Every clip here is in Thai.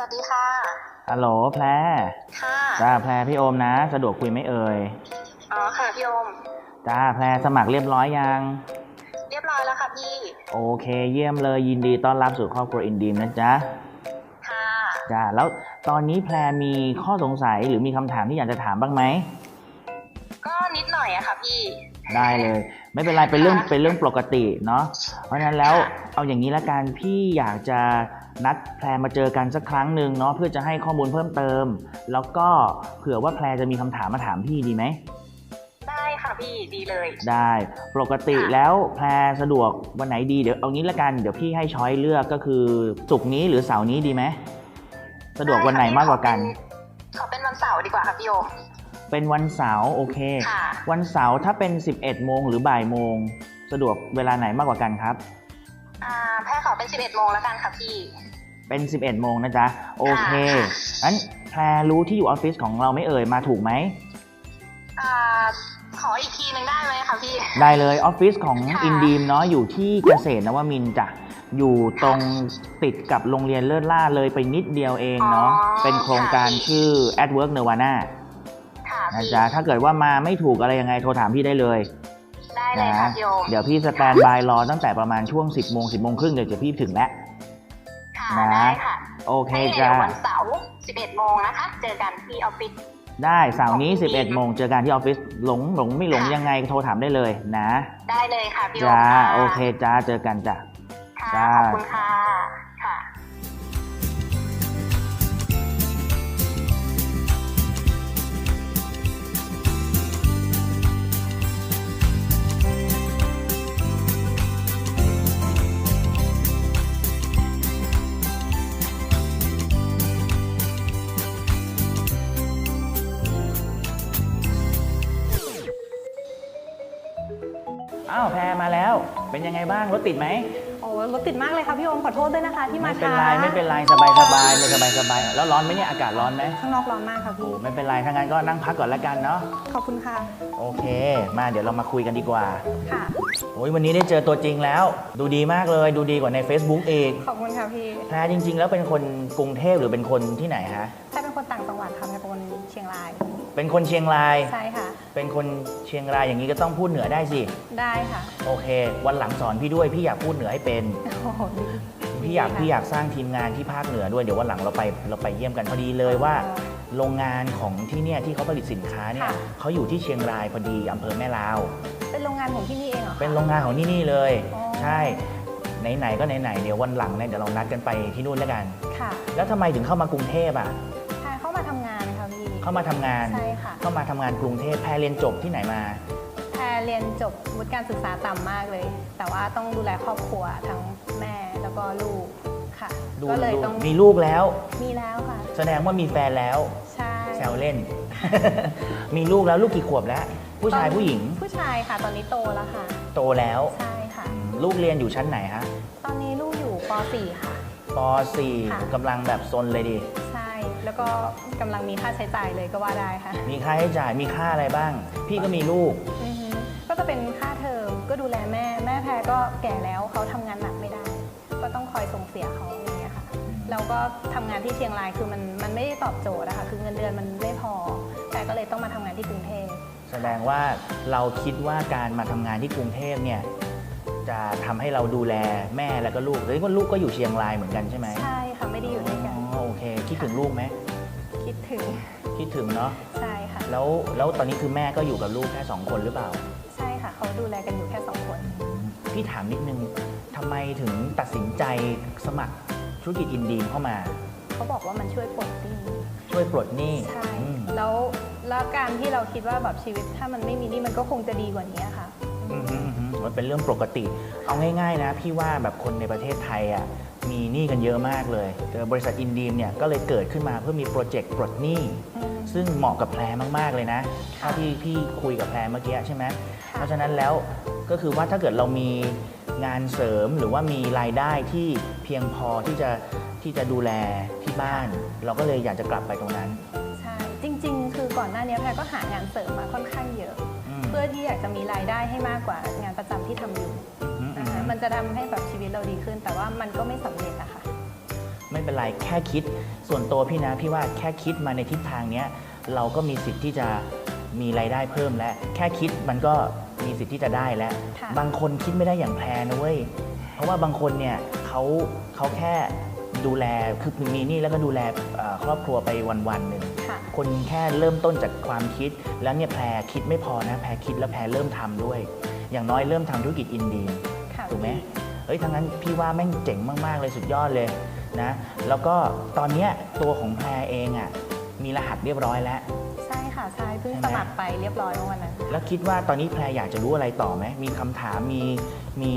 สวัสดีค่ะฮัลโหลแพรค่ะจ้าแพรพี่โอมนะสะดวกคุยไหมเอ่ยอ๋อค่ะพี่โอมจ้าแพรสมัครเรียบร้อยยังเรียบร้อยแล้วค่ะพี่โอเคเยี่ยมเลยยินดีต้อนรับสู่ครอบครัวอินดีมนะจ๊ะค่ะจ้าแล้วตอนนี้แพรมีข้อสงสัยหรือมีคำถามที่อยากจะถามบ้างไหมก็นิดหน่อยอะค่ะพี่ได้เลยไม่เป็นไรเป็นเรื่องปกติเนาะเพราะฉะนั้นแล้วเอาอย่างนี้ละกันพี่อยากจะนัดแพรมาเจอกันสักครั้งหนึ่งเนาะเพื่อจะให้ข้อมูลเพิ่มเติมแล้วก็เผื่อว่าแพรจะมีคำถามมาถามพี่ดีไหมได้ค่ะพี่ดีเลยได้ปกติแล้วแพรสะดวกวันไหนดีเดี๋ยวเอางี้ละกันเดี๋ยวพี่ให้ช้อยเลือกก็คือศุกร์นี้หรือเสาร์นี้ดีไหมสะดวกวันไหนมากกว่ากันขอเป็นวันเสาร์ดีกว่าค่ะพี่โอมเป็นวันเสาร์โอเควันเสาร์ถ้าเป็น11โมงหรือบ่ายโมงสะดวกเวลาไหนมากกว่ากันครับแพรขอเป็น11โมงแล้วกันค่ะพี่เป็น11โมงนะจ๊ะโอเคงั้นแพรรู้ที่อยู่ออฟฟิศของเราไม่เอ่ยมาถูกไหมขออีกทีนึงได้ไหมคะพี่ได้เลยออฟฟิศของอินดีมเนาะอยู่ที่เกษตรนวมินทร์จ้ะอยู่ตรงติดกับโรงเรียนเลิศล่าเลยไปนิดเดียวเองเนาะเป็นโครงการชื่อ At Work Nirvana นะจ๊ะถ้าเกิดว่ามาไม่ถูกอะไรยังไงโทรถามพี่ได้เลยได้เลยค่ะพี่โอมเดี๋ยวพี่สแตนบายรอตั้งแต่ประมาณช่วง10โมง10โมงครึ่งเดี๋ยวพี่ถึงแล้วได้ค่ะโอเคจ้าวันเสาร์11โมงนะคะเจอกันที่ออฟฟิศได้เสาร์นี้11โมงเจอกันที่ออฟฟิศหลงไม่หลงยังไงโทรถามได้เลยนะได้เลยค่ะพี่โอมจ้าโอเคจ้าเจอกันจ้ะจ้าขอบคุณค่ะค่ะอ้าวแพรมาแล้วเป็นยังไงบ้างรถติดไหมโอ้รถติดมากเลยค่ะพี่โอมขอโทษด้วยนะคะที่มาช้าไม่เป็นไรสบายไม่สบายแล้วร้อนไหมเนี่ยอากาศร้อนไหมข้างนอกร้อนมากค่ะพี่ไม่เป็นไรถ้างั้นก็นั่งพักก่อนละกันเนาะขอบคุณค่ะโอเคมาเดี๋ยวเรามาคุยกันดีกว่าค่ะโอ้ยวันนี้ได้เจอตัวจริงแล้วดูดีมากเลยดูดีกว่าใน Facebook เองขอบคุณค่ะพี่แพรจริงๆแล้วเป็นคนกรุงเทพหรือเป็นคนที่ไหนฮะแพรเป็นคนต่างจังหวัดค่ะเป็นคนเชียงรายเป็นคนเชียงรายใช่ค่ะเป็นคนเชียงรายอย่างนี้ก็ต้องพูดเหนือได้สิได้ค่ะโอเควันหลังสอนพี่ด้วยพี่อยากพูดเหนือให้เป็นพี่อยากสร้างทีมงานที่ภาคเหนือด้วยเดี๋ยววันหลังเราไปเยี่ยมกันพอดีเลยว่าโรงงานของที่เนี่ยที่เขาผลิตสินค้าเนี่ยเขาอยู่ที่เชียงรายพอดีอำเภอแม่ลาวเป็นโรงงานของที่นี่เองเหรอเป็นโรงงานของนี่เลยใช่ไหนๆก็ไหนๆเดี๋ยววันหลังเนี่ยเดี๋ยวเรานัดกันไปที่นู่นแล้วกันค่ะแล้วทำไมถึงเข้ามากรุงเทพอ่ะเข้ามาทำงานค่ะพี่เข้ามาทำงานใช่ค่ะเข้ามาทำงานกรุงเทพแพรเรียนจบที่ไหนมาแพรเรียนจบวุฒิการศึกษาต่ำมากเลยแต่ว่าต้องดูแลครอบครัวทั้งแม่แล้วก็ลูกค่ะก็เลยต้องมีลูกแล้วมีแล้วค่ะแสดงว่ามีแฟนแล้วใช่แซวเล่น มีลูกแล้วลูกกี่ขวบแล้วผู้ชายผู้หญิงผู้ชายค่ะตอนนี้โตแล้วค่ะโตแล้วใช่ค่ะลูกเรียนอยู่ชั้นไหนฮะตอนนี้ลูกอยู่ป .4 ค่ะป .4 กำลังแบบซนเลยดิใช่แล้วก็กำลังมีค่าใช้จ่ายเลยก็ว่าได้ค่ะมีค่าใช้จ่ายมีค่าอะไรบ้างพี่ก็มีลูกก็จะเป็นค่าเทอมก็ดูแลแม่แพรก็แก่แล้วเขาทำงานหนักไม่ได้ก็ต้องคอยส่งเสียเขาอย่างเงี้ยค่ะแล้วก็ทำงานที่เชียงรายคือมันไม่ได้ตอบโจทย์นะคะคือเงินเดือนมันไม่พอแต่ก็เลยต้องมาทำงานที่กรุงเทพแสดงว่าเราคิดว่าการมาทำงานที่กรุงเทพเนี่ยจะทำให้เราดูแลแม่แล้วก็ลูกแล้วก็ลูกก็อยู่เชียงรายเหมือนกันใช่ไหมใช่ค่ะไม่ได้อยู่ด้วยกันโอเคคิดถึงลูกไหมคิดถึงเนาะใช่ค่ะแล้วตอนนี้คือแม่ก็อยู่กับลูกแค่2คนหรือเปล่าใช่ค่ะเขาดูแลกันอยู่แค่2คนพี่ถามนิดนึงทำไมถึงตัดสินใจสมัครธุรกิจอินดีมเข้ามาเขาบอกว่ามันช่วยปลดหนี้ใช่แล้วการที่เราคิดว่าแบบชีวิตถ้ามันไม่มีหนี้มันก็คงจะดีกว่านี้ค่ะมันเป็นเรื่องปกติเอาง่ายๆนะพี่ว่าแบบคนในประเทศไทยอ่ะมีหนี้กันเยอะมากเลยบริษัทอินดีมเนี่ยก็เลยเกิดขึ้นมาเพื่อมีโปรเจกต์ปลดหนี้ซึ่งเหมาะกับแพรมากๆเลยนะถ้าที่พี่คุยกับแพรเมื่อกี้ใช่ไหมเพราะฉะนั้นแล้วก็คือว่าถ้าเกิดเรามีงานเสริมหรือว่ามีรายได้ที่เพียงพอที่จะดูแลที่บ้านเราก็เลยอยากจะกลับไปตรงนั้นใช่จริงๆคือก่อนหน้านี้แพรก็หางานเสริมมาค่อนข้างเยอะเพื่อที่อยากจะมีรายได้ให้มากกว่างานประจำที่ทำอยู่มันจะทำให้แบบชีวิตเราดีขึ้นแต่ว่ามันก็ไม่สำเร็จอะค่ะไม่เ เป็นไรแค่คิดส่วนตัวพี่นะพี่ว่าแค่คิดมาในทิศทางเนี้ยเราก็มีสิทธิ์ที่จะมีรายได้เพิ่มแล้วแค่คิดมันก็มีสิทธิ์ที่จะได้แล้ว ค่ะ บางคนคิดไม่ได้อย่างแพรนะเว้ยเพราะว่าบางคนเนี่ยเขาแค่ดูแลคือมีหนี้แล้วก็ดูแลครอบครัวไปวันๆหนึ่ง ค่ะ คนแค่เริ่มต้นจากความคิดแล้วเนี่ยแพรคิดไม่พอนะแพรคิดแล้วแพรเริ่มทำด้วย อย่างน้อยเริ่มทำธุรกิจอินดีม ค่ะ ถูกไหมเฮ้ยทั้งนั้นพี่ว่าแม่งเจ๋งมากๆเลยสุดยอดเลยนะแล้วก็ตอนเนี้ยตัวของแพรเองอ่ะมีรหัสเรียบร้อยแล้ว ใช่ค่ะใช่เพิ่ง ใช่ไหม สมัครไปเรียบร้อยเมื่อวันนั้น แล้วคิดว่าตอนนี้แพรอยากจะรู้อะไรต่อไหมมีคำถามมี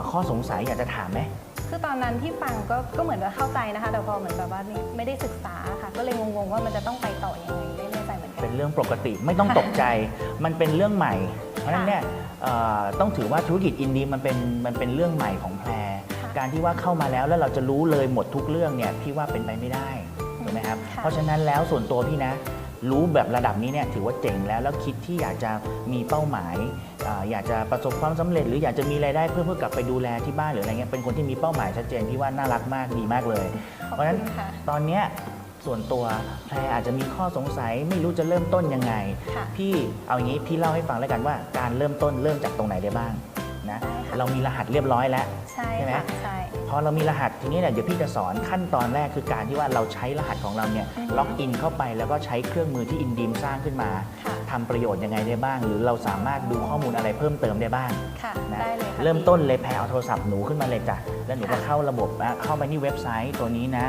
ข้อสงสัยอยากจะถามไหม คือตอนนั้นที่ฟังก็เหมือนจะเข้าใจนะคะแต่พอเหมือนแบบว่าไม่ได้ศึกษาค่ะ ก็เลยงงๆว่ามันจะต้องไปต่อยังไงไม่แน่ใจเหมือนกั เป็น นเรื่องปกติไม่ต้องตกใจ มันเป็นเรื่องใหม่ เพราะฉะนั้นเนี่ยต้องถือว่าธุรกิจอินดีมันเป็นเรื่องใหม่ของแพร ค่ะ การที่ว่าเข้ามาแล้วเราจะรู้เลยหมดทุกเรื่องเนี่ยพี่ว่าเป็นไปไม่ได้ถูกไหมครับ ค่ะ เพราะฉะนั้นแล้วส่วนตัวพี่นะรู้แบบระดับนี้เนี่ยถือว่าเจ๋งแล้วคิดที่อยากจะมีเป้าหมายอยากจะประสบความสำเร็จ หรืออยากจะมีรายได้เพื่อกลับไปดูแลที่บ้านหรืออะไรเงี้ยเป็นคนที่มีเป้าหมายชัดเจนพี่ว่าน่ารักมากดีมากเลย ขอบ เพราะฉะนั้น คุณค่ะ ตอนเนี้ยส่วนตัวแพรอาจจะมีข้อสงสัยไม่รู้จะเริ่มต้นยังไง ค่ะ พี่เอาอย่างนี้พี่เล่าให้ฟังแล้วกันว่าการเริ่มต้นเริ่มจากตรงไหนได้บ้างนะ ได้ค่ะ เรามีรหัสเรียบร้อยแล้ว ใช่ ใช่ไหม ค่ะใช่ พอเรามีรหัสทีนี้เนี่ยเดี๋ยวพี่จะสอนขั้นตอนแรกคือการที่ว่าเราใช้รหัสของเราเนี่ย อือฮึ ล็อกอินเข้าไปแล้วก็ใช้เครื่องมือที่อินดีมสร้างขึ้นมา ค่ะ ทำประโยชน์ยังไงได้บ้าง หรือเราสามารถดูข้อมูลอะไรเพิ่มเติมได้บ้าง ค่ะ นะ ได้เลยค่ะ เริ่มต้นเลยแพรเอาโทรศัพท์หนูขึ้นมาเลยจ้ะแล้วหนูก็ ค่ะ เข้าระบบนะเข้าไปที่เว็บไซต์ตัวนี้นะ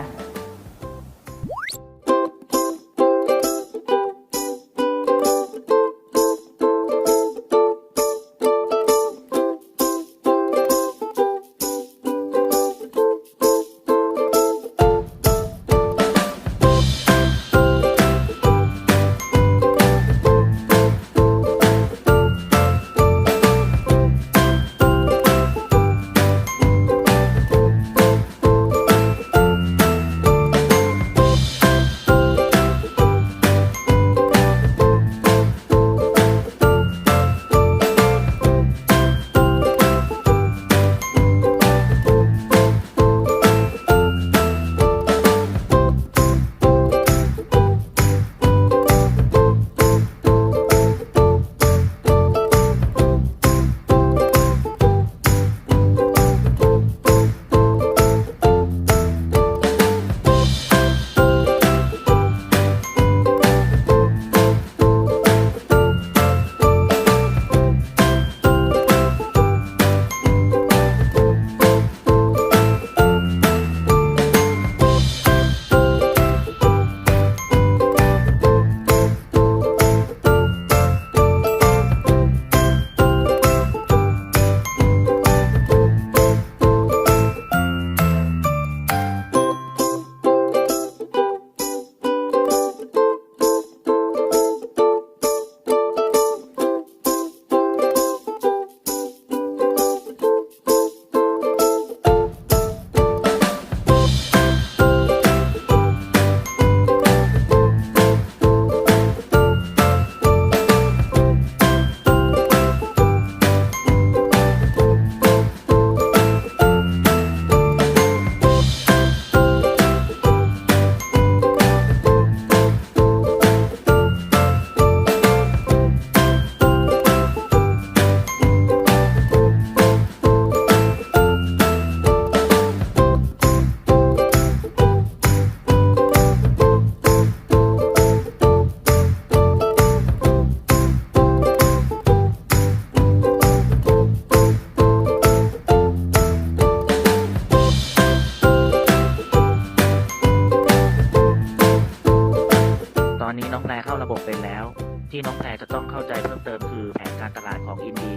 ตอนนี้น้องแพรเข้าระบบเป็นแล้ว ที่น้องแพรจะต้องเข้าใจเพิ่มเติมคือแผนการตลาดของอินดี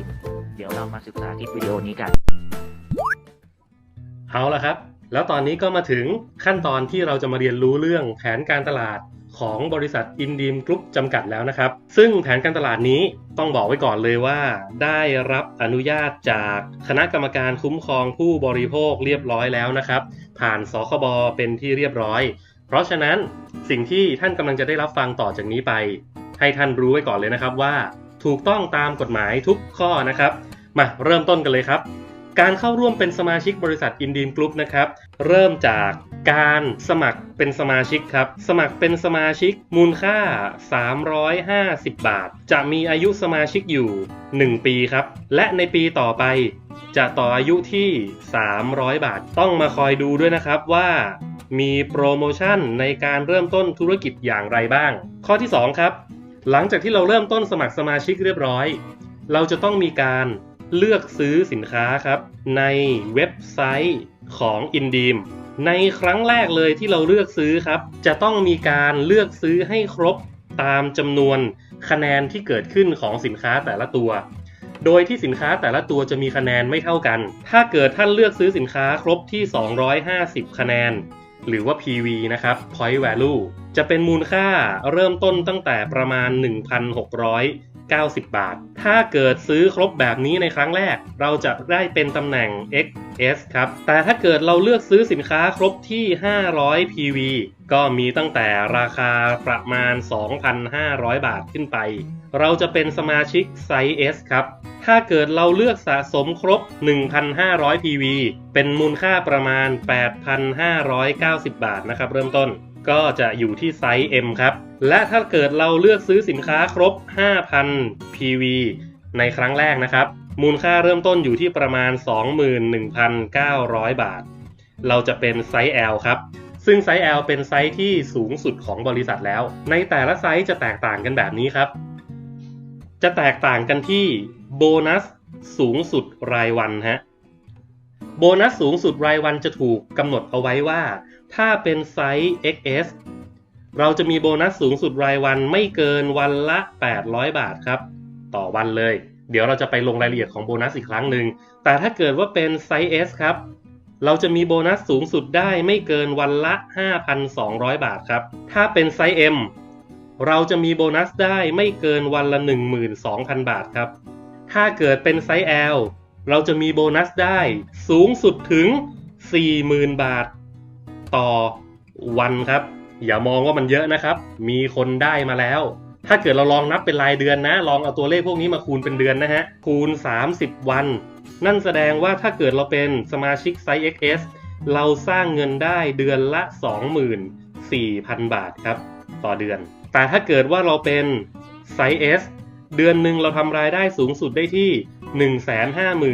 เดี๋ยวเรามาศึกษาคลิปวิดีโอนี้กัน เอาละครับ แล้วตอนนี้ก็มาถึงขั้นตอนที่เราจะมาเรียนรู้เรื่องแผนการตลาดของบริษัทอินดีมกรุ๊ปจำกัดแล้วนะครับ ซึ่งแผนการตลาดนี้ต้องบอกไว้ก่อนเลยว่า ได้รับอนุญาตจากคณะกรรมการคุ้มครองผู้บริโภคเรียบร้อยแล้วนะครับ ผ่านสคบเป็นที่เรียบร้อย เพราะฉะนั้นสิ่งที่ท่านกำลังจะได้รับฟังต่อจากนี้ไป ให้ท่านรู้ไว้ก่อนเลยนะครับว่าถูกต้องตามกฎหมายทุกข้อนะครับมาเริ่มต้นกันเลยครับ การเข้าร่วมเป็นสมาชิกบริษัท Indeem Group นะครับเริ่มจากการสมัครเป็นสมาชิกครับสมัครเป็นสมาชิกมูลค่า350 บาทจะมีอายุสมาชิกอยู่1 ปีครับและในปีต่อไปจะต่ออายุที่300 บาทต้องมาคอยดูด้วยนะครับว่ามีโปรโมชั่นในการเริ่มต้นธุรกิจอย่างไรบ้างข้อที่2ครับหลังจากที่เราเริ่มต้นสมัครสมาชิกเรียบร้อยเราจะต้องมีการเลือกซื้อสินค้าครับในเว็บไซต์ของ Indeem ในครั้งแรกเลยที่เราเลือกซื้อครับจะต้องมีการเลือกซื้อให้ครบตามจำนวนคะแนนที่เกิดขึ้นของสินค้าแต่ละตัวโดยที่สินค้าแต่ละตัวจะมีคะแนนไม่เท่ากันถ้าเกิดท่านเลือกซื้อสินค้าครบที่250คะแนนหรือว่า PV นะครับ Point Value จะเป็นมูลค่าเริ่มต้นตั้งแต่ประมาณ 1,690 บาทถ้าเกิดซื้อครบแบบนี้ในครั้งแรกเราจะได้เป็นตำแหน่ง XS ครับแต่ถ้าเกิดเราเลือกซื้อสินค้าครบที่500 PV ก็มีตั้งแต่ราคาประมาณ 2,500 บาทขึ้นไปเราจะเป็นสมาชิกไซส์ S ครับถ้าเกิดเราเลือกสะสมครบ 1,500 PV เป็นมูลค่าประมาณ 8,590 บาทนะครับเริ่มต้นก็จะอยู่ที่ไซส์ M ครับและถ้าเกิดเราเลือกซื้อสินค้าครบ 5,000 PV ในครั้งแรกนะครับมูลค่าเริ่มต้นอยู่ที่ประมาณ 21,900 บาทเราจะเป็นไซส์ L ครับซึ่งไซส์ L เป็นไซส์ที่สูงสุดของบริษัทแล้วในแต่ละไซส์จะแตกต่างกันแบบนี้ครับจะแตกต่างกันที่โบนัสสูงสุดรายวันฮะโบนัสสูงสุดรายวันจะถูกกำหนดเอาไว้ว่าถ้าเป็นไซส์ XS เราจะมีโบนัสสูงสุดรายวันไม่เกินวันละ800 บาทครับต่อวันเลยเดี๋ยวเราจะไปลงรายละเอียดของโบนัสอีกครั้งหนึ่งแต่ถ้าเกิดว่าเป็นไซส์ S ครับเราจะมีโบนัสสูงสุดได้ไม่เกินวันละ 5,200 บาทครับถ้าเป็นไซส์ Mเราจะมีโบนัสได้ไม่เกินวันละ 12,000 บาทครับถ้าเกิดเป็นไซส์ L เราจะมีโบนัสได้สูงสุดถึง 40,000 บาทต่อวันครับอย่ามองว่ามันเยอะนะครับมีคนได้มาแล้วถ้าเกิดเราลองนับเป็นรายเดือนนะลองเอาตัวเลขพวกนี้มาคูณเป็นเดือนนะฮะคูณ30 วันนั่นแสดงว่าถ้าเกิดเราเป็นสมาชิกไซส์ XS เราสร้างเงินได้เดือนละ 24,000 บาทครับต่อเดือนแต่ถ้าเกิดว่าเราเป็นไซส์ S เดือนหนึ่งเราทำรายได้สูงสุดได้ที่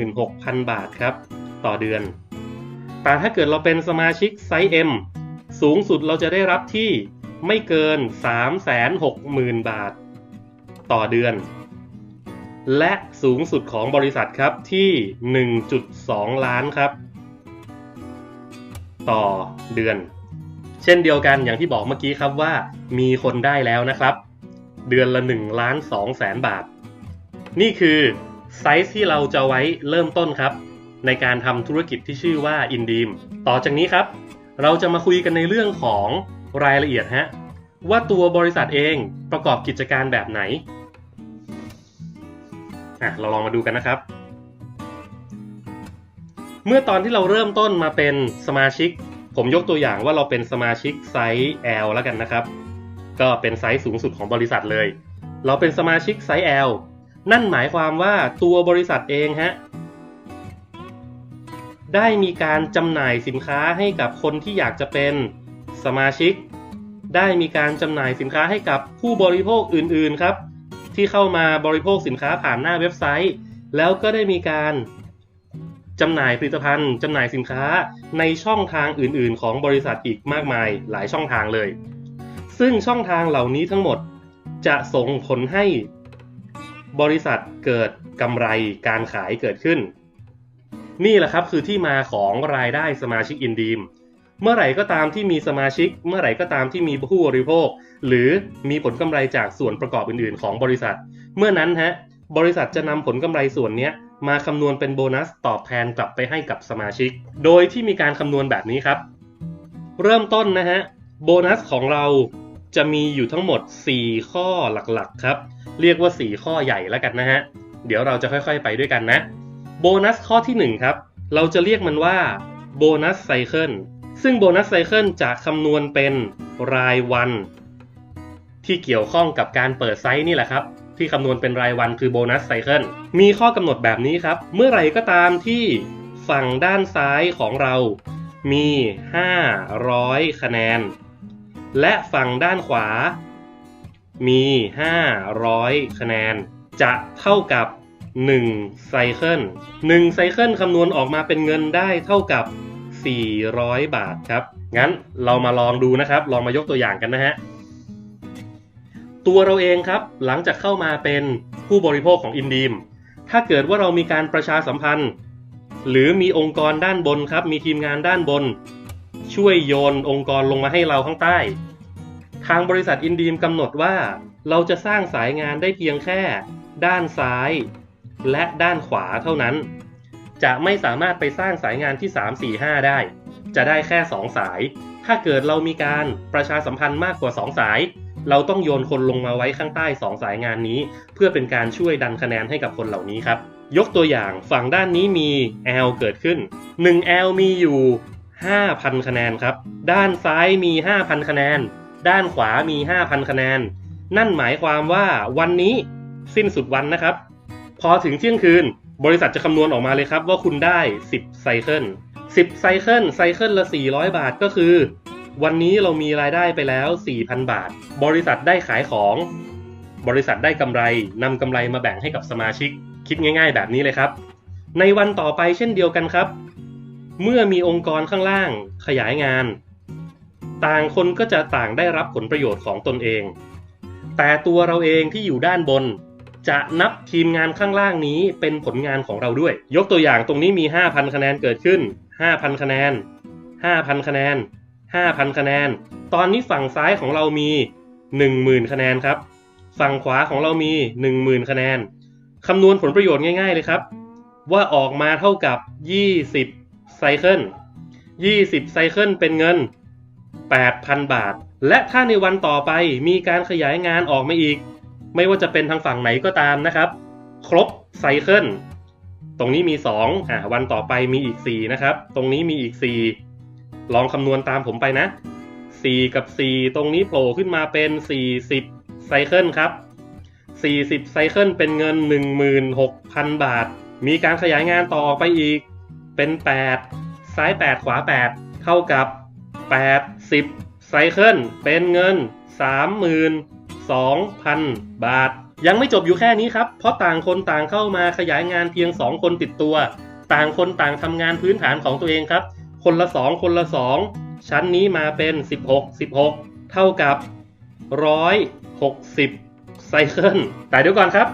156,000 บาทครับต่อเดือนแต่ถ้าเกิดเราเป็นสมาชิกไซส์ M สูงสุดเราจะได้รับที่ไม่เกิน 360,000 บาทต่อเดือนและสูงสุดของบริษัทครับที่ 1.2 ล้านครับต่อเดือนเช่นเดียวกันอย่างที่บอกเมื่อกี้ครับว่ามีคนได้แล้วนะครับเดือนละ 1,200,000 บาทนี่คือไซส์ที่เราจะไว้เริ่มต้นครับในการทำธุรกิจที่ชื่อว่า Indeem ต่อจากนี้ครับเราจะมาคุยกันในเรื่องของรายละเอียดฮะว่าตัวบริษัทเองประกอบกิจการแบบไหนเราลองมาดูกันนะครับเมื่อตอนที่เราเริ่มต้นมาเป็นสมาชิกผมยกตัวอย่างว่าเราเป็นสมาชิกไซส์ L แล้วกันนะครับก็เป็นไซส์สูงสุดของบริษัทเลยเราเป็นสมาชิกไซส์ L นั่นหมายความว่าตัวบริษัทเองฮะได้มีการจำหน่ายสินค้าให้กับคนที่อยากจะเป็นสมาชิกได้มีการจำหน่ายสินค้าให้กับผู้บริโภคอื่นๆครับที่เข้ามาบริโภคสินค้าผ่านหน้าเว็บไซต์แล้วก็ได้มีการจำหน่ายผลิตภัณฑ์จำหน่ายสินค้าในช่องทางอื่นๆของบริษัทอีกมากมายหลายช่องทางเลยซึ่งช่องทางเหล่านี้ทั้งหมดจะส่งผลให้บริษัทเกิดกำไรการขายเกิดขึ้นนี่แหละครับคือที่มาของรายได้สมาชิก Indeem เมื่อไหร่ก็ตามที่มีสมาชิกเมื่อไหร่ก็ตามที่มีผู้บริโภคหรือมีผลกำไรจากส่วนประกอบอื่นๆของบริษัทเมื่อนั้นบริษัทจะนำผลกำไรส่วนนี้มาคำนวณเป็นโบนัสตอบแทนกลับไปให้กับสมาชิกโดยที่มีการคำนวณแบบนี้ครับเริ่มต้นนะฮะโบนัสของเราจะมีอยู่ทั้งหมด4ข้อหลักๆครับเรียกว่า4ข้อใหญ่แล้วกันนะฮะเดี๋ยวเราจะค่อยๆไปด้วยกันนะโบนัสข้อที่1ครับเราจะเรียกมันว่าโบนัสไซเคิลซึ่งโบนัสไซเคิลจะคำนวณเป็นรายวันที่เกี่ยวข้องกับการเปิดไซต์นี่แหละครับที่คำนวณเป็นรายวันคือโบนัสไซเคิลมีข้อกำหนดแบบนี้ครับเมื่อไหร่ก็ตามที่ ฝั่งด้านซ้ายของเรามี500คะแนนและฝั่งด้านขวามี500คะแนนจะเท่ากับ1ไซเคิล1ไซเคิลคำนวณออกมาเป็นเงินได้เท่ากับ400 บาทครับงั้นเรามาลองดูนะครับลองมายกตัวอย่างกันนะฮะตัวเราเองครับหลังจากเข้ามาเป็นผู้บริโภคของอินดีมถ้าเกิดว่าเรามีการประชาสัมพันธ์หรือมีองค์กรด้านบนครับมีทีมงานด้านบนช่วยโยนองค์กรลงมาให้เราข้างใต้ทางบริษัทอินดีมกำหนดว่าเราจะสร้างสายงานได้เพียงแค่ด้านซ้ายและด้านขวาเท่านั้นจะไม่สามารถไปสร้างสายงานที่3 4 5ได้จะได้แค่2สายถ้าเกิดเรามีการประชาสัมพันธ์มากกว่า2สายเราต้องโยนคนลงมาไว้ข้างใต้2สายงานนี้เพื่อเป็นการช่วยดันคะแนนให้กับคนเหล่านี้ครับยกตัวอย่างฝั่งด้านนี้มี L เกิดขึ้น1 L มีอยู่ 5,000 คะแนนครับด้านซ้ายมี 5,000 คะแนนด้านขวามี 5,000 คะแนนนั่นหมายความว่าวันนี้สิ้นสุดวันนะครับพอถึงเที่ยงคืนบริษัทจะคำนวณออกมาเลยครับว่าคุณได้10ไซเคิล10ไซเคิลละ400 บาทก็คือวันนี้เรามีรายได้ไปแล้ว 4,000 บาทบริษัทได้ขายของบริษัทได้กำไรนำกำไรมาแบ่งให้กับสมาชิกคิดง่ายๆแบบนี้เลยครับในวันต่อไปเช่นเดียวกันครับเมื่อมีองค์กรข้างล่างขยายงานต่างคนก็จะต่างได้รับผลประโยชน์ของตนเองแต่ตัวเราเองที่อยู่ด้านบนจะนับทีมงานข้างล่างนี้เป็นผลงานของเราด้วยยกตัวอย่างตรงนี้มี 5,000 คะแนนเกิดขึ้น 5,000 คะแนน 5,000 คะแนน 5,000 คะแนนตอนนี้ฝั่งซ้ายของเรามี 10,000 คะแนนครับฝั่งขวาของเรามี 10,000 คะแนนคำนวณผลประโยชน์ง่ายๆเลยครับว่าออกมาเท่ากับ20ไซเคิล20ไซเคิลเป็นเงิน 8,000 บาทและถ้าในวันต่อไปมีการขยายงานออกมาอีกไม่ว่าจะเป็นทางฝั่งไหนก็ตามนะครับครบไซเคิลตรงนี้มี2วันต่อไปมีอีก4นะครับตรงนี้มีอีก4ลองคำนวณตามผมไปนะ4กับ4ตรงนี้โผล่ขึ้นมาเป็น40ไซเคิลครับ40ไซเคิลเป็นเงิน 16,000 บาทมีการขยายงานต่อออกไปอีกเป็น8ซ้าย8ขวา8เท่ากับ80ไซเคิลเป็นเงิน 32,000 บาทยังไม่จบอยู่แค่นี้ครับเพราะต่างคนต่างเข้ามาขยายงานเพียง2คนติดตัวต่างคนต่างทำงานพื้นฐานของตัวเองครับคนละ2ชั้นนี้มาเป็น16เท่ากับ160ไซเคิลแต่เดี๋ยวก่อนครับ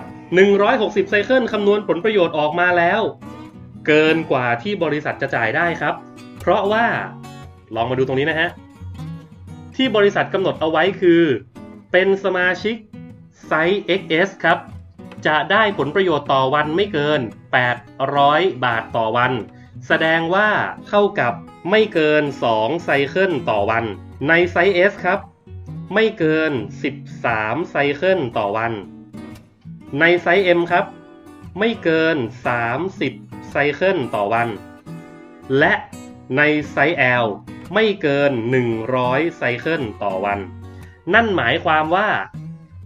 160ไซเคิลคำนวณผลประโยชน์ออกมาแล้วเกินกว่าที่บริษัทจะจ่ายได้ครับเพราะว่าลองมาดูตรงนี้นะฮะที่บริษัทกำหนดเอาไว้คือเป็นสมาชิกไซส์ XS ครับจะได้ผลประโยชน์ต่อวันไม่เกิน800 บาทต่อวันแสดงว่าเท่ากับไม่เกิน2ไซเคิลต่อวันในไซส์ S ครับไม่เกิน13ไซเคิลต่อวันในไซส์ M ครับไม่เกิน30ไซเคิลต่อวันและในไซส์ L ไม่เกิน100ไซเคิลต่อวันนั่นหมายความว่า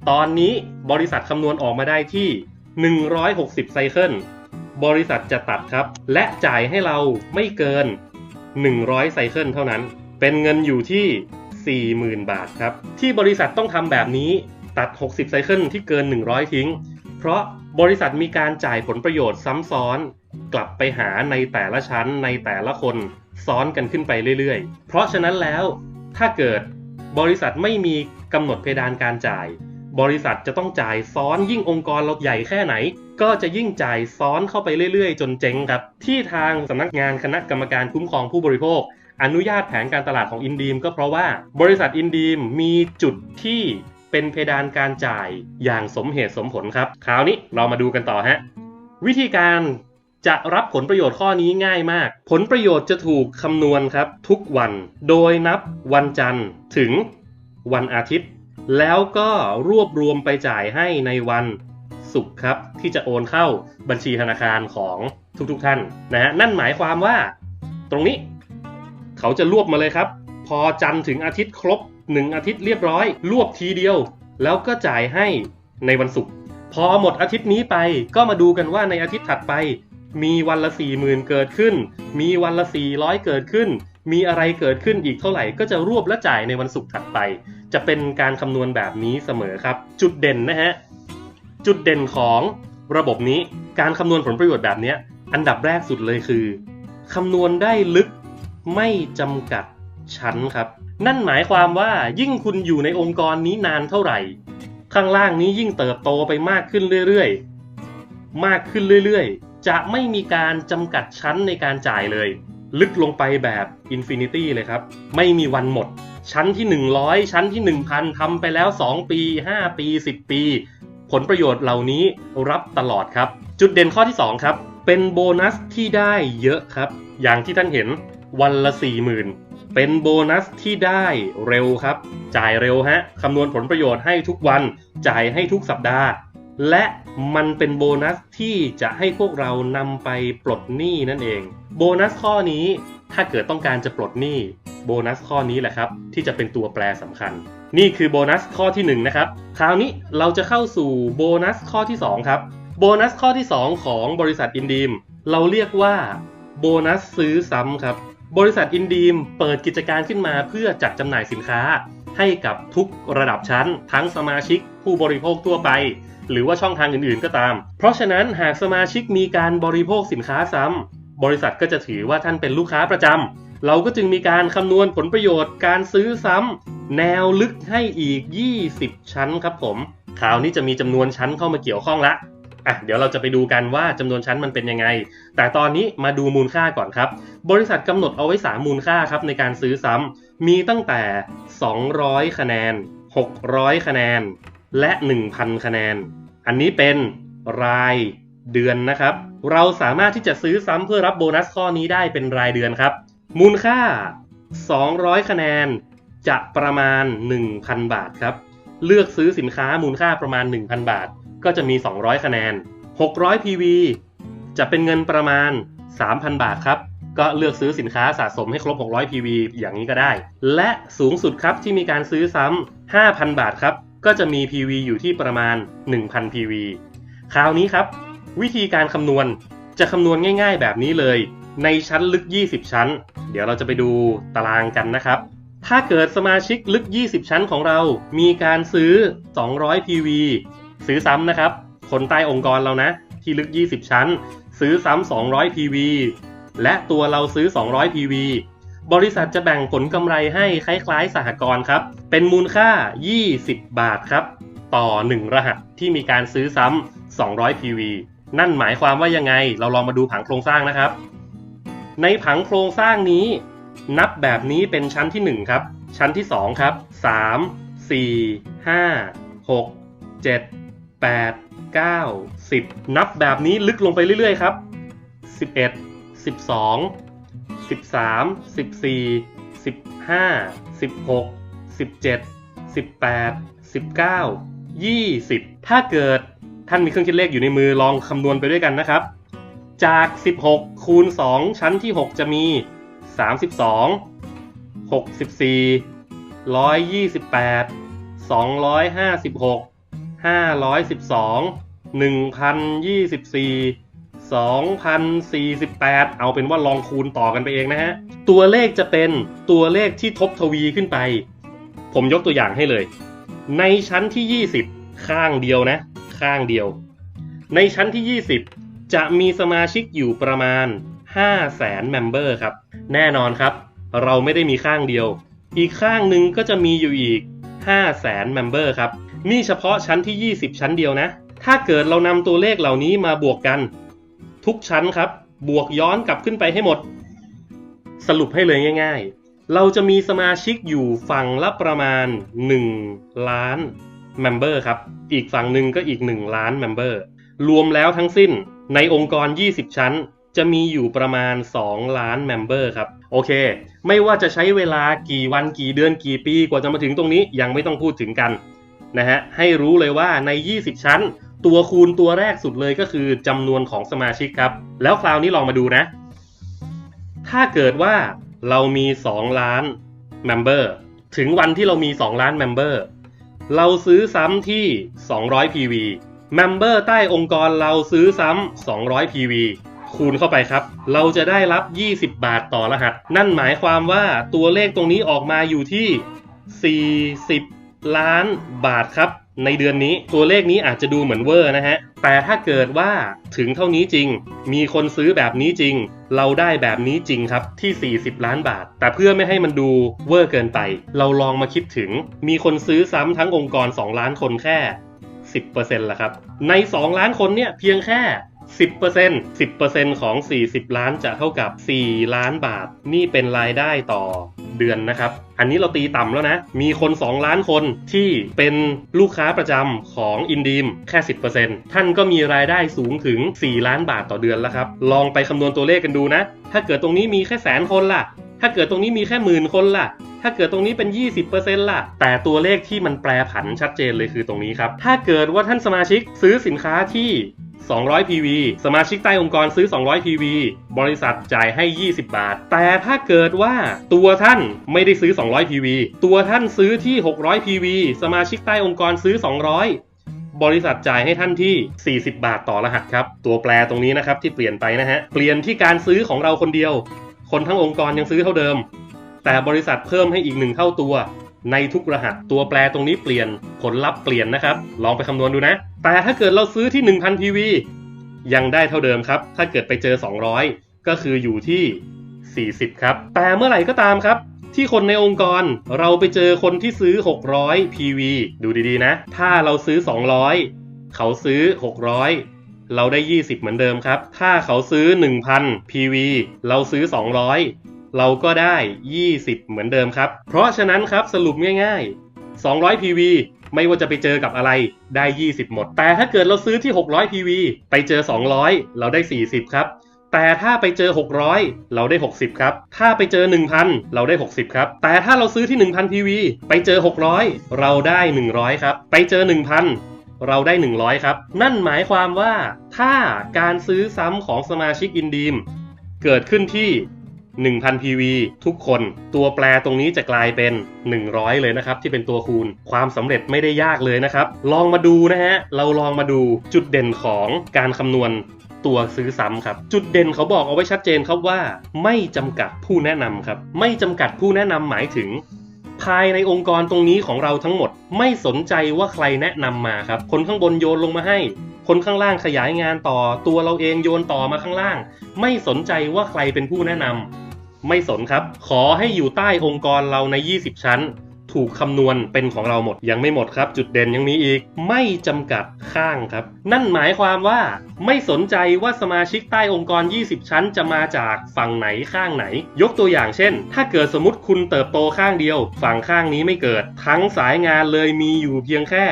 ตอนนี้บริษัทคำนวณออกมาได้ที่160ไซเคิลบริษัทจะตัดครับและจ่ายให้เราไม่เกิน100ไซเคิลเท่านั้นเป็นเงินอยู่ที่ 40,000 บาทครับที่บริษัทต้องทำแบบนี้ตัด60ไซเคิลที่เกิน100ทิ้งเพราะบริษัทมีการจ่ายผลประโยชน์ซ้ำซ้อนกลับไปหาในแต่ละชั้นในแต่ละคนซ้อนกันขึ้นไปเรื่อยๆเพราะฉะนั้นแล้วถ้าเกิดบริษัทไม่มีกำหนดเพดานการจ่ายบริษัทจะต้องจ่ายซ้อนยิ่งองค์กรเราใหญ่แค่ไหนก็จะยิ่งจ่ายซ้อนเข้าไปเรื่อยๆจนเจ๊งครับที่ทางสำนักงานคณะกรรมการคุ้มครองผู้บริโภคอนุญาตแผนการตลาดของอินดีมก็เพราะว่าบริษัทอินดีมมีจุดที่เป็นเพดานการจ่ายอย่างสมเหตุสมผลครับคราวนี้เรามาดูกันต่อฮะวิธีการจะรับผลประโยชน์ข้อนี้ง่ายมากผลประโยชน์จะถูกคำนวณครับทุกวันโดยนับวันจันทร์ถึงวันอาทิตย์แล้วก็รวบรวมไปจ่ายให้ในวันศุกร์ครับที่จะโอนเข้าบัญชีธนาคารของทุกท่านนะฮะนั่นหมายความว่าตรงนี้เขาจะรวบมาเลยครับพอจันทร์ถึงอาทิตย์ครบ1อาทิตย์เรียบร้อยรวบทีเดียวแล้วก็จ่ายให้ในวันศุกร์พอหมดอาทิตย์นี้ไปก็มาดูกันว่าในอาทิตย์ถัดไป มีวันละ 40,000 เกิดขึ้นมีวันละ400เกิดขึ้นมีอะไรเกิดขึ้นอีกเท่าไหร่ก็จะรวบและจ่ายในวันศุกร์ถัดไปจะเป็นการคำนวณแบบนี้เสมอครับจุดเด่นนะฮะจุดเด่นของระบบนี้การคำนวณผลประโยชน์แบบนี้อันดับแรกสุดเลยคือคำนวณได้ลึกไม่จำกัดชั้นครับนั่นหมายความว่ายิ่งคุณอยู่ในองค์กรนี้นานเท่าไหร่ข้างล่างนี้ยิ่งเติบโตไปมากขึ้นเรื่อยๆจะไม่มีการจำกัดชั้นในการจ่ายเลยลึกลงไปแบบอินฟินิตี้เลยครับไม่มีวันหมดชั้นที่100ชั้นที่ 1,000 ทำไปแล้ว2ปี5ปี10ปีผลประโยชน์เหล่านี้รับตลอดครับจุดเด่นข้อที่2ครับเป็นโบนัสที่ได้เยอะครับอย่างที่ท่านเห็นวันละ 40,000 เป็นโบนัสที่ได้เร็วครับจ่ายเร็วฮะคำนวณผลประโยชน์ให้ทุกวันจ่ายให้ทุกสัปดาห์และมันเป็นโบนัสที่จะให้พวกเรานำไปปลดหนี้นั่นเองโบนัสข้อนี้ถ้าเกิดต้องการจะปลดหนี้โบนัสข้อนี้แหละครับที่จะเป็นตัวแปรสำคัญนี่คือโบนัสข้อที่1นะครับคราวนี้เราจะเข้าสู่โบนัสข้อที่2ครับโบนัสข้อที่2ของบริษัทอินดีมเราเรียกว่าโบนัสซื้อซ้ำครับบริษัทอินดีมเปิดกิจการขึ้นมาเพื่อจัดจำหน่ายสินค้าให้กับทุกระดับชั้นทั้งสมาชิกผู้บริโภคทั่วไปหรือว่าช่องทางอื่นๆก็ตามเพราะฉะนั้นหากสมาชิกมีการบริโภคสินค้าซ้ำบริษัทก็จะถือว่าท่านเป็นลูกค้าประจำเราก็จึงมีการคำนวณผลประโยชน์การซื้อซ้ำแนวลึกให้อีก20ชั้นครับผมคราวนี้จะมีจำนวนชั้นเข้ามาเกี่ยวข้องละเดี๋ยวเราจะไปดูกันว่าจำนวนชั้นมันเป็นยังไงแต่ตอนนี้มาดูมูลค่าก่อนครับบริษัทกำหนดเอาไว้3มูลค่าครับในการซื้อซ้ำมีตั้งแต่200คะแนน600คะแนนและ 1,000 คะแนนอันนี้เป็นรายเดือนนะครับเราสามารถที่จะซื้อซ้ำเพื่อรับโบนัสข้อนี้ได้เป็นรายเดือนครับมูลค่า200คะแนนจะประมาณ 1,000 บาทครับเลือกซื้อสินค้ามูลค่าประมาณ 1,000 บาทก็จะมี200คะแนน600 PV จะเป็นเงินประมาณ 3,000 บาทครับก็เลือกซื้อสินค้าสะสมให้ครบ600 PV อย่างนี้ก็ได้และสูงสุดครับที่มีการซื้อซ้ำ 5,000 บาทครับก็จะมี PV อยู่ที่ประมาณ 1,000 PV คราวนี้ครับวิธีการคำนวณจะคำนวณง่ายๆแบบนี้เลยในชั้นลึก20ชั้นเดี๋ยวเราจะไปดูตารางกันนะครับถ้าเกิดสมาชิกลึก20ชั้นของเรามีการซื้อ200 PV ซื้อซ้ำนะครับคนใต้องค์กรเรานะที่ลึก20ชั้นซื้อซ้ำ200 PV และตัวเราซื้อ200 PV บริษัทจะแบ่งผลกำไรให้คล้ายๆสหกรณ์ครับเป็นมูลค่า20 บาทครับต่อ1รหัสที่มีการซื้อซ้ำ200 PV นั่นหมายความว่ายังไงเราลองมาดูผังโครงสร้างนะครับในผังโครงสร้างนี้นับแบบนี้เป็นชั้นที่1ครับชั้นที่2ครับ3 4 5 6 7 8 9 10นับแบบนี้ลึกลงไปเรื่อยๆครับ11 12 13 14 15 16 17 18 19 20ถ้าเกิดท่านมีเครื่องคิดเลขอยู่ในมือลองคำนวณไปด้วยกันนะครับจาก16คูณ2ชั้นที่6จะมี32 64 128 256 512 1,024 2,048เอาเป็นว่าลองคูณต่อกันไปเองนะฮะตัวเลขจะเป็นตัวเลขที่ทบทวีขึ้นไปผมยกตัวอย่างให้เลยในชั้นที่20ข้างเดียวนะข้างเดียวในชั้นที่20จะมีสมาชิกอยู่ประมาณ 500,000 เมมเบอร์ครับแน่นอนครับเราไม่ได้มีข้างเดียวอีกข้างหนึ่งก็จะมีอยู่อีก 500,000 เมมเบอร์ครับนี่เฉพาะชั้นที่20ชั้นเดียวนะถ้าเกิดเรานำตัวเลขเหล่านี้มาบวกกันทุกชั้นครับบวกย้อนกลับขึ้นไปให้หมดสรุปให้เลยง่ายๆเราจะมีสมาชิกอยู่ฝั่งละประมาณ1ล้านเมมเบอร์ครับอีกฝั่งหนึ่งก็อีก1ล้านเมมเบอร์รวมแล้วทั้งสิ้นในองค์กร20ชั้นจะมีอยู่ประมาณ2ล้านเมมเบอร์ครับโอเคไม่ว่าจะใช้เวลากี่วันกี่เดือนกี่ปีกว่าจะมาถึงตรงนี้ยังไม่ต้องพูดถึงกันนะฮะให้รู้เลยว่าใน20ชั้นตัวคูณตัวแรกสุดเลยก็คือจำนวนของสมาชิกครับแล้วคราวนี้ลองมาดูนะถ้าเกิดว่าเรามี2ล้านเมมเบอร์ถึงวันที่เรามี2ล้านเมมเบอร์เราซื้อซ้ำที่200 PV เมมเบอร์ใต้องค์กรเราซื้อซ้ำ200 PV คูณเข้าไปครับเราจะได้รับ20 บาทต่อรหัสนั่นหมายความว่าตัวเลขตรงนี้ออกมาอยู่ที่40 ล้านบาทครับในเดือนนี้ตัวเลขนี้อาจจะดูเหมือนเวอร์นะฮะแต่ถ้าเกิดว่าถึงเท่านี้จริงมีคนซื้อแบบนี้จริงเราได้แบบนี้จริงครับที่40 ล้านบาทแต่เพื่อไม่ให้มันดูเวอร์เกินไปเราลองมาคิดถึงมีคนซื้อซ้ำทั้งองค์กร2 ล้านคนแค่ 10% ละครับใน2 ล้านคนเนี่ยเพียงแค่10% ของ40 ล้านจะเท่ากับ4 ล้านบาทนี่เป็นรายได้ต่อเดือนนะครับอันนี้เราตีต่ำแล้วนะมีคน2 ล้านคนที่เป็นลูกค้าประจำของอินดีมแค่ 10% ท่านก็มีรายได้สูงถึง4 ล้านบาทต่อเดือนแล้วครับลองไปคำนวณตัวเลขกันดูนะถ้าเกิดตรงนี้มีแค่100,000 คนล่ะถ้าเกิดตรงนี้มีแค่10,000 คนล่ะถ้าเกิดตรงนี้เป็น 20% ล่ะแต่ตัวเลขที่มันแปรผันชัดเจนเลยคือตรงนี้ครับถ้าเกิดว่าท่านสมาชิกซื้อสินค้าที่200 PV สมาชิกใต้องค์กรซื้อ200 PV บริษัทจ่ายให้20 บาทแต่ถ้าเกิดว่าตัวท่านไม่ได้ซื้อ200 PV ตัวท่านซื้อที่600 PV สมาชิกใต้องค์กรซื้อ200บริษัทจ่ายให้ท่านที่40 บาทต่อรหัสครับตัวแปรตรงนี้นะครับที่เปลี่ยนไปนะฮะเปลี่ยนที่การซื้อของเราคนเดียวคนทั้งองค์กรยังซื้อเท่าเดิมแต่บริษัทเพิ่มให้อีก1 เท่าตัวในทุกรหัสตัวแปรตรงนี้เปลี่ยนผลลัพธ์เปลี่ยนนะครับลองไปคำนวณดูนะแต่ถ้าเกิดเราซื้อที่ 1,000 PV ยังได้เท่าเดิมครับถ้าเกิดไปเจอ200ก็คืออยู่ที่40ครับแต่เมื่อไหร่ก็ตามครับที่คนในองค์กรเราไปเจอคนที่ซื้อ600 PV ดูดีๆนะถ้าเราซื้อ200เขาซื้อ600เราได้20เหมือนเดิมครับถ้าเขาซื้อ 1,000 PV เราซื้อ200เราก็ได้20เหมือนเดิมครับเพราะฉะนั้นครับสรุปง่ายๆ200 PV ไม่ว่าจะไปเจอกับอะไรได้20หมดแต่ถ้าเกิดเราซื้อที่600 PV ไปเจอ200เราได้40ครับแต่ถ้าไปเจอ600เราได้60ครับถ้าไปเจอ 1,000 เราได้60ครับแต่ถ้าเราซื้อที่ 1,000 PV ไปเจอ600เราได้100ครับไปเจอ 1,000 เราได้100ครับนั่นหมายความว่าถ้าการซื้อซ้ำของสมาชิกอินดีมเกิดขึ้นที่1,000 PV ทุกคนตัวแปรตรงนี้จะกลายเป็น100เลยนะครับที่เป็นตัวคูณความสำเร็จไม่ได้ยากเลยนะครับลองมาดูนะฮะเราลองมาดูจุดเด่นของการคำนวณตัวซื้อซ้ำครับจุดเด่นเขาบอกเอาไว้ชัดเจนครับว่าไม่จำกัดผู้แนะนำครับไม่จำกัดผู้แนะนำหมายถึงภายในองค์กรตรงนี้ของเราทั้งหมดไม่สนใจว่าใครแนะนำมาครับคนข้างบนโยนลงมาให้คนข้างล่างขยายงานต่อตัวเราเองโยนต่อมาข้างล่างไม่สนใจว่าใครเป็นผู้แนะนำไม่สนครับขอให้อยู่ใต้องค์กรเราใน20ชั้นถูกคำนวณเป็นของเราหมดยังไม่หมดครับจุดเด่นยังมีอีกไม่จำกัดข้างครับนั่นหมายความว่าไม่สนใจว่าสมาชิกใต้องค์กร20ชั้นจะมาจากฝั่งไหนข้างไหนยกตัวอย่างเช่นถ้าเกิดสมมติคุณเติบโตข้างเดียวฝั่งข้างนี้ไม่เกิดทั้งสายงานเลยมีอยู่เพียงแค่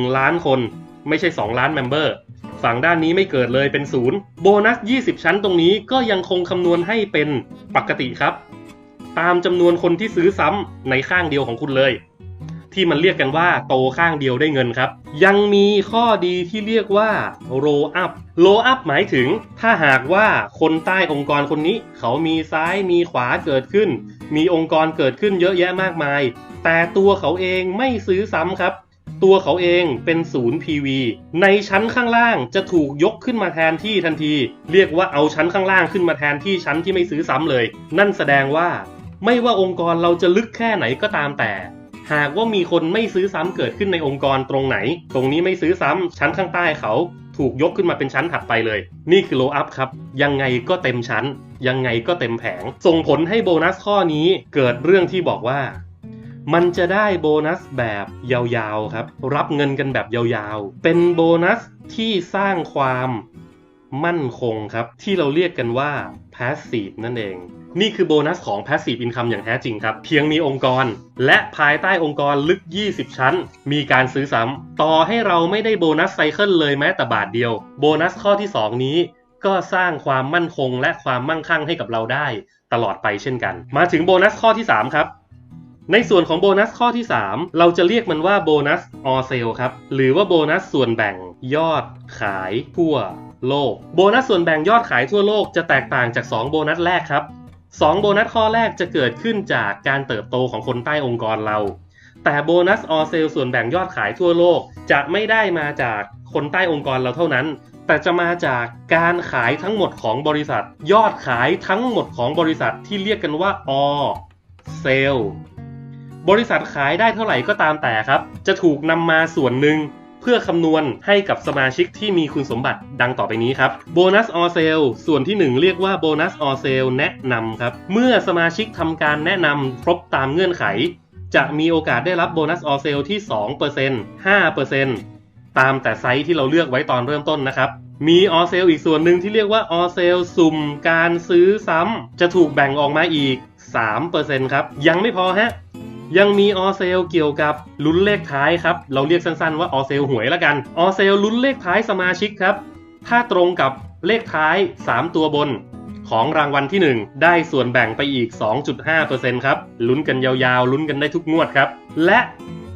1 ล้านคนไม่ใช่2 ล้านเมมเบอร์ฝั่งด้านนี้ไม่เกิดเลยเป็น0โบนัส20ชั้นตรงนี้ก็ยังคงคำนวณให้เป็นปกติครับตามจำนวนคนที่ซื้อซ้ำในข้างเดียวของคุณเลยที่มันเรียกกันว่าโตข้างเดียวได้เงินครับยังมีข้อดีที่เรียกว่า roll up roll up หมายถึงถ้าหากว่าคนใต้องค์กรคนนี้เขามีซ้ายมีขวาเกิดขึ้นมีองค์กรเกิดขึ้นเยอะแยะมากมายแต่ตัวเขาเองไม่ซื้อซ้ำครับตัวเขาเองเป็น0 PV ในชั้นข้างล่างจะถูกยกขึ้นมาแทนที่ทันทีเรียกว่าเอาชั้นข้างล่างขึ้นมาแทนที่ชั้นที่ไม่ซื้อซ้ำเลยนั่นแสดงว่าไม่ว่าองค์กรเราจะลึกแค่ไหนก็ตามแต่หากว่ามีคนไม่ซื้อซ้ำเกิดขึ้นในองค์กรตรงไหนตรงนี้ไม่ซื้อซ้ำชั้นข้างใต้เขาถูกยกขึ้นมาเป็นชั้นถัดไปเลยนี่คือ roll up ครับยังไงก็เต็มชั้นยังไงก็เต็มแผงส่งผลให้โบนัสข้อนี้เกิดเรื่องที่บอกว่ามันจะได้โบนัสแบบยาวๆครับรับเงินกันแบบยาวๆเป็นโบนัสที่สร้างความมั่นคงครับที่เราเรียกกันว่า passive นั่นเองนี่คือโบนัสของ passive income อย่างแท้จริงครับเพียงมีองค์กรและภายใต้องค์กรลึก20ชั้นมีการซื้อซ้ำต่อให้เราไม่ได้โบนัสไซเคิลเลยแม้แต่บาทเดียวโบนัสข้อที่2นี้ก็สร้างความมั่นคงและความมั่งคั่งให้กับเราได้ตลอดไปเช่นกันมาถึงโบนัสข้อที่3ครับในส่วนของโบนัสข้อที่3เราจะเรียกมันว่าโบนัส all sale ครับหรือว่าโบนัสส่วนแบ่งยอดขายทั่วโลกโบนัสส่วนแบ่งยอดขายทั่วโลกจะแตกต่างจาก2โบนัสแรกครับ2โบนัสข้อแรกจะเกิดขึ้นจากการเติบโตของคนใต้องค์กรเราแต่โบนัส all sale ส่วนแบ่งยอดขายทั่วโลกจะไม่ได้มาจากคนใต้องค์กรเราเท่านั้น แต่จะมาจากการขายทั้งหมดของบริษัทยอดขายทั้งหมดของบริษัทที่เรียกกันว่า all sale บริษัทขายได้เท่าไหร่ก็ตามแต่ครับจะถูกนำมาส่วนหนึ่งเพื่อคำนวณให้กับสมาชิกที่มีคุณสมบัติดังต่อไปนี้ครับโบนัส all sale ส่วนที่ 1 เรียกว่าโบนัส all sale แนะนำครับเมื่อสมาชิกทำการแนะนำครบตามเงื่อนไขจะมีโอกาสได้รับโบนัส all sale ที่ 2% 5% ตามแต่ไซส์ที่เราเลือกไว้ตอนเริ่มต้นนะครับมี all sale อีกส่วนหนึ่งที่เรียกว่า all sale สุ่มการซื้อซ้ำจะถูกแบ่งออกมาอีก 3% ครับยังไม่พอฮะยังมี all sale เกี่ยวกับลุ้นเลขท้ายครับเราเรียกสั้นๆว่า all sale หวยละกัน all sale ลุ้นเลขท้ายสมาชิกครับถ้าตรงกับเลขท้าย3ตัวบนของรางวัลที่1ได้ส่วนแบ่งไปอีก 2.5% ครับลุ้นกันยาวๆลุ้นกันได้ทุกงวดครับและ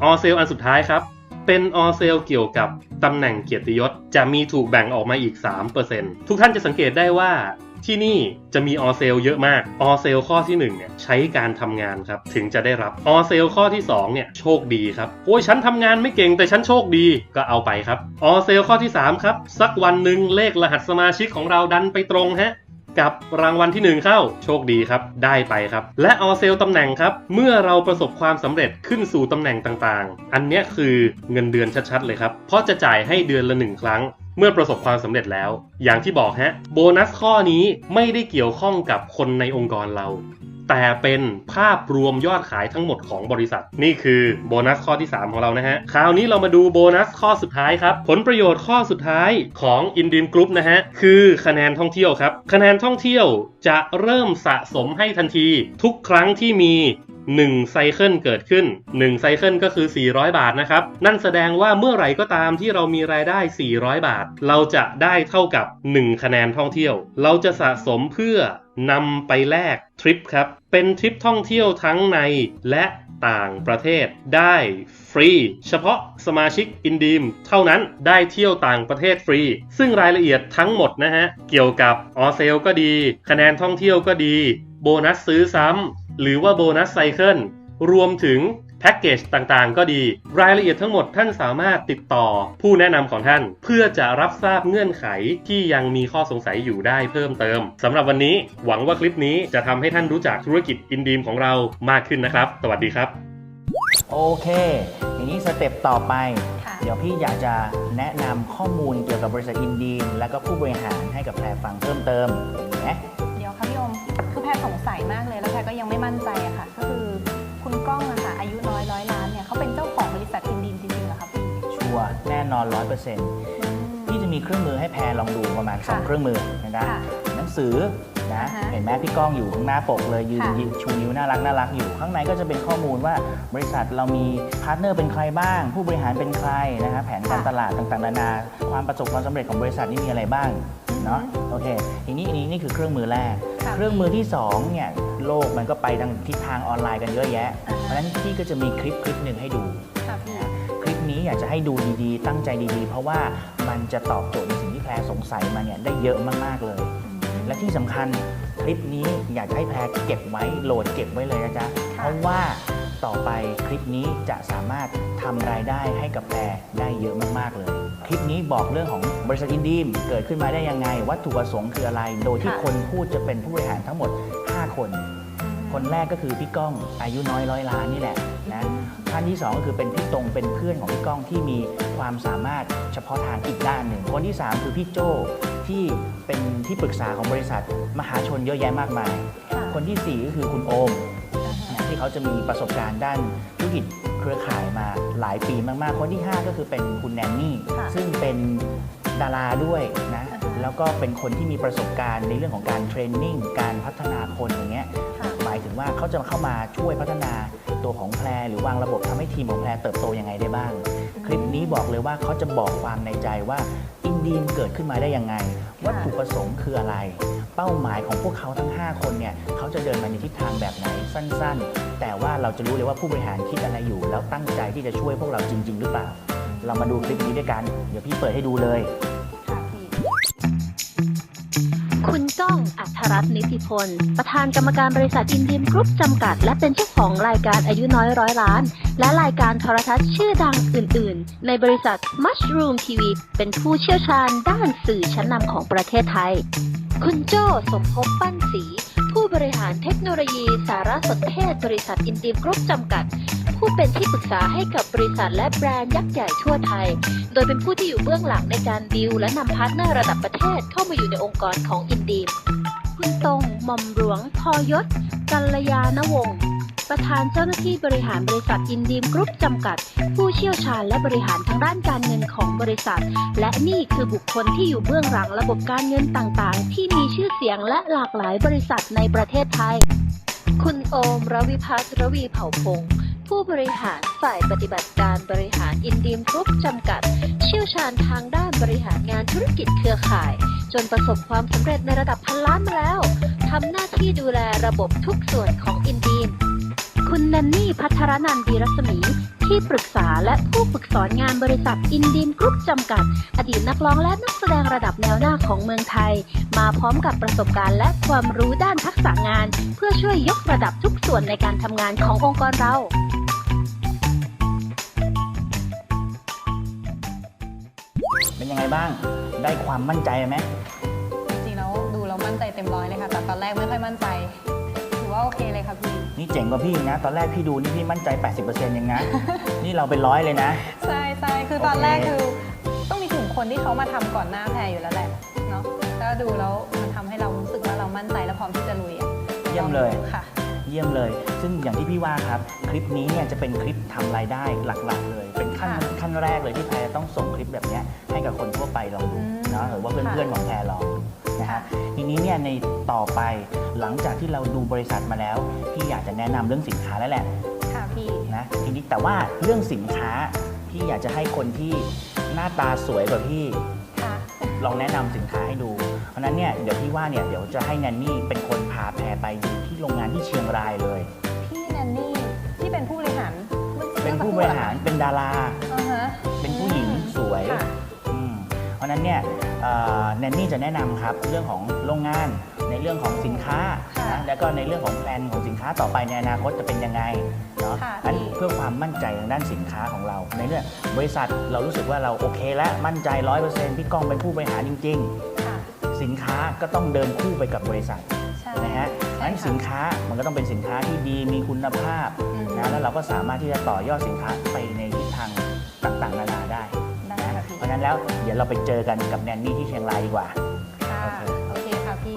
all sale อันสุดท้ายครับเป็น all sale เกี่ยวกับตำแหน่งเกียรติยศจะมีถูกแบ่งออกมาอีก 3% ทุกท่านจะสังเกตได้ว่าที่นี่จะมี all sale เยอะมาก all sale ข้อที่1เนี่ยใช้การทำงานครับถึงจะได้รับ all sale ข้อที่2เนี่ยโชคดีครับโอ้ยฉันทำงานไม่เก่งแต่ฉันโชคดีก็เอาไปครับ all sale ข้อที่3ครับสักวันหนึ่งเลขรหัสสมาชิกของเราดันไปตรงฮะกับรางวัลที่1เข้าโชคดีครับได้ไปครับและ all sale ตำแหน่งครับเมื่อเราประสบความสำเร็จขึ้นสู่ตำแหน่งต่างๆอันเนี้ยคือเงินเดือนชัดๆเลยครับเพราะจะจ่ายให้เดือนละ1ครั้งเมื่อประสบความสำเร็จแล้วอย่างที่บอกฮะโบนัสข้อนี้ไม่ได้เกี่ยวข้องกับคนในองค์กรเราแต่เป็นภาพรวมยอดขายทั้งหมดของบริษัทนี่คือโบนัสข้อที่3ของเรานะฮะคราวนี้เรามาดูโบนัสข้อสุดท้ายครับผลประโยชน์ข้อสุดท้ายของ Indim Group นะฮะคือคะแนนท่องเที่ยวครับคะแนนท่องเที่ยวจะเริ่มสะสมให้ทันทีทุกครั้งที่มี1ไซเคิลเกิดขึ้น1ไซเคิลก็คือ400บาทนะครับนั่นแสดงว่าเมื่อไหร่ก็ตามที่เรามีรายได้400บาทเราจะได้เท่ากับ1คะแนนท่องเที่ยวเราจะสะสมเพื่อนำไปแลกทริปครับเป็นทริปท่องเที่ยวทั้งในและต่างประเทศได้ฟรีเฉพาะสมาชิก Indim เท่านั้นได้เที่ยวต่างประเทศฟรีซึ่งรายละเอียดทั้งหมดนะฮะเกี่ยวกับ all sale ก็ดีคะแนนท่องเที่ยวก็ดีโบนัสซื้อซ้ำหรือว่าโบนัสไซเคิลรวมถึงแพ็กเกจต่างๆก็ดีรายละเอียดทั้งหมดท่านสามารถติดต่อผู้แนะนำของท่านเพื่อจะรับทราบเงื่อนไขที่ยังมีข้อสงสัยอยู่ได้เพิ่มเติมสำหรับวันนี้หวังว่าคลิปนี้จะทำให้ท่านรู้จักธุรกิจ Indim ของเรามากขึ้นนะครับสวัสดีครับโอเคทีนี้สเต็ปต่อไปเดี๋ยวพี่อยากจะแนะนำข้อมูลเกี่ยวกับบริษัท Indim และก็ผู้บริหารให้กับแพรฟังเพิ่มเติมนะเดี๋ยวค่ะพี่โอมคือแพรสงสัยมากเลยแล้วแพรก็ยังไม่มั่นใจอะค่ะก็คือคุณก้องอะค่ะอายุน้อย100 ล้านเนี่ยเขาเป็นเจ้าของบริษัท Indim จริงๆเหรอคะพี่ชัวร์แน่นอน 100%พี่จะมีเครื่องมือให้แพรลองดูประมาณ2เครื่องมือนะครับหนังสือนะเห็นไหมพี่ก้องอยู่ข้างหน้าปกเลยยืนชูนิ้วน่ารักอยู่ข้างในก็จะเป็นข้อมูลว่าบริษัทเรามีพาร์ทเนอร์เป็นใครบ้างผู้บริหารเป็นใครนะครับแผนการตลาดต่างๆนานาความประสบความสำเร็จของบริษัทนี่มีอะไรบ้างเนาะโอเคทีนี้นี่คือเครื่องมือแรกเครื่องมือที่2เนี่ยโลกมันก็ไปทางทิศทางออนไลน์กันเยอะแยะเพราะฉะนั้นพี่ก็จะมีคลิปหนึ่งให้ดูคลิปนี้อยากจะให้ดูดีๆตั้งใจดีๆเพราะว่ามันจะตอบโจทย์ในสิ่งที่แพรสงสัยมาเนี่ยได้เยอะมากๆเลยและที่สำคัญคลิปนี้อยากจะให้แพรเก็บไว้โหลดเก็บไว้เลยนะจ๊ะเพราะว่าต่อไปคลิปนี้จะสามารถทำรายได้ให้กับแพรได้เยอะมากๆเลยคลิปนี้บอกเรื่องของบริษัท Indim เกิดขึ้นมาได้ยังไงวัตถุประสงค์คืออะไรโดยที่คนพูดจะเป็นผู้บริหารทั้งหมด5คนคนแรกก็คือพี่ก้องอายุน้อย100 ล้านนี่แหละนะท่านที่2ก็คือเป็นพี่ตรงเป็นเพื่อนของพี่ก้องที่มีความสามารถเฉพาะทางอีกด้านหนึ่งคนที่3คือพี่โจ้ที่เป็นที่ปรึกษาของบริษัทมหาชนเยอะแยะมากมายคนที่4ก็คือคุณโอมที่เขาจะมีประสบการณ์ด้านธุรกิจเครือข่ายมาหลายปีมากๆคนที่5ก็คือเป็นคุณแนนนี่ซึ่งเป็นดาราด้วยนะแล้วก็เป็นคนที่มีประสบการณ์ในเรื่องของการเทรนนิ่งการพัฒนาคนอย่างเงี้ยหมายถึงว่าเขาจะเข้ามาช่วยพัฒนาตัวของแพรหรือวางระบบทำให้ทีมของแพรเติบโตยังไงได้บ้างคลิปนี้บอกเลยว่าเขาจะบอกความในใจว่า Indim เกิดขึ้นมาได้ยังไงวัตถุประสงค์คืออะไรเป้าหมายของพวกเขาทั้ง5คนเนี่ยเขาจะเดินมาในทิศทางแบบไหนสั้นๆแต่ว่าเราจะรู้เลยว่าผู้บริหารคิดอะไรอยู่แล้วตั้งใจที่จะช่วยพวกเราจริงๆหรือเปล่าเรามาดูคลิปนี้ด้วยกันเดี๋ยวพี่เปิดให้ดูเลยคุณ ก้อง อัธรัตน์นิติพล ประธานกรรมการบริษัทอินดีมกรุ๊ปจำกัด และเป็นเจ้าของรายการอายุน้อยร้อยล้าน และรายการโทรทัศน์ชื่อดังอื่นๆ ในบริษัท Mushroom TV เป็นผู้เชี่ยวชาญด้านสื่อชั้นนำของประเทศไทย คุณโจ้สมภพปั้นศรีผู้บริหารเทคโนโลยีสารสนเทศบริษัทอินดีมกรุ๊ปจำกัด ผู้เป็นที่ปรึกษาให้กับบริษัทและแบรนด์ยักษ์ใหญ่ทั่วไทย โดยเป็นผู้ที่อยู่เบื้องหลังในการดีลและนำพาร์ทเนอร์ระดับประเทศเข้ามาอยู่ในองค์กรของอินดีมคุณตรงหม่อมหลวงพยศกัลยาณวงศ์ประธานเจ้าหน้าที่บริหารบริษัทอินดีมกรุ๊ปจำกัด ผู้เชี่ยวชาญและบริหารทางด้านการเงินของบริษัท และนี่คือบุคคลที่อยู่เบื้องหลังระบบการเงินต่างๆ ที่มีชื่อเสียงและหลากหลายบริษัทในประเทศไทย คุณโอมรวิพัฒน์ระวีเผ่าพงศ์ผู้บริหารฝ่ายปฏิบัติการบริหารอินดีมกรุ๊ปจำกัด เชี่ยวชาญทางด้านบริหารงานธุรกิจเครือข่าย จนประสบความสำเร็จในระดับพันล้านมาแล้วทำหน้าที่ดูแลระบบทุกส่วนของอินดีมคุณแนนนี่พัทรนันท์ดีรัศมีที่ปรึกษาและผู้ฝึกสอนงานบริษัทอินดีมกรุ๊ปจำกัด อดีตนักร้องและนักแสดงระดับแนวหน้าของเมืองไทย มาพร้อมกับประสบการณ์และความรู้ด้านทักษะงาน เพื่อช่วยยกระดับทุกส่วนในการทำงานขององค์กรเรา เป็นยังไงบ้าง ได้ความมั่นใจไหม จริงๆแล้วดูเรามั่นใจเต็มร้อยเลยค่ะ แต่ตอนแรกไม่ค่อยมั่นใจถือว่าโอเคเลยค่ะพี่ นี่เจ๋งกว่าพี่อีกนะ ตอนแรกพี่ดูนี่พี่มั่นใจ 80% ยังนะ นี่เราเป็น100เลยนะ ใช่ใช่คือตอนแรกคือต้องมีกลุ่มคนที่เขามาทำก่อนหน้าแพรอยู่แล้วแหละเนาะแล้วดูแล้วมันทำให้เรารู้สึกว่าเรามั่นใจและพร้อมที่จะลุยอ่ะ เยี่ยมเลย ค่ะ เยี่ยมเลย ซึ่งอย่างที่พี่ว่าครับ คลิปนี้เนี่ยจะเป็นคลิปทำรายได้หลักๆ เลย เป็นขั้นแรกเลยที่แพรต้องส่งคลิปแบบเนี้ยให้กับคนทั่วไปลองดูเนาะหรือว่าเพื่อนๆของแพรลองดูนะฮะ ทีนี้เนี่ยในต่อไปหลังจากที่เราดูบริษัทมาแล้ว พี่อยากจะแนะนำเรื่องสินค้าแล้วแหละ ค่ะพี่ นะทีนี้แต่ว่าเรื่องสินค้าพี่อยากจะให้คนที่หน้าตาสวยกว่าพี่ ค่ะ ลองแนะนำสินค้าให้ดู เพราะฉะนั้นเนี่ยเดี๋ยวพี่ว่าเนี่ยเดี๋ยวจะให้แนนนี่เป็นคนพาแพรไปดูที่โรงงานที่เชียงรายเลย พี่แนนนี่ที่เป็นผู้บริหาร เป็นผู้บริหารเป็นดารา อ่าฮะ เป็นผู้หญิงสวย ค่ะ เพราะฉะนั้นเนี่ยแนนนี่จะแนะนำครับเรื่องของโรงงานในเรื่องของสินค้า ค่ะ นะแล้วก็ในเรื่องของแพลนของสินค้าต่อไปในอนาคตจะเป็นยังไงเนาะ ค่ะ อัน พี่ เพื่อความมั่นใจทางด้านสินค้าของเรา ในเรื่องบริษัทเรารู้สึกว่าเราโอเคแล้วมั่นใจ 100%พี่ก้องเป็นผู้บริหารจริง ค่ะ ๆ สินค้าก็ต้องเดินคู่ไปกับบริษัท ใช่ นะฮะเพราะฉะนั้นสินค้ามันก็ต้องเป็นสินค้าที่ดีมีคุณภาพ อืม นะแล้วเราก็สามารถที่จะต่อยอดสินค้าไปในทิศทางต่างๆนานาได้ ได้ นะ ค่ะพี่ เพราะฉะนั้นแล้วเดี๋ยวเราไปเจอกันกับแนนนี่ที่เชียงรายดีกว่า ค่ะ โอเค โอเคค่ะพี่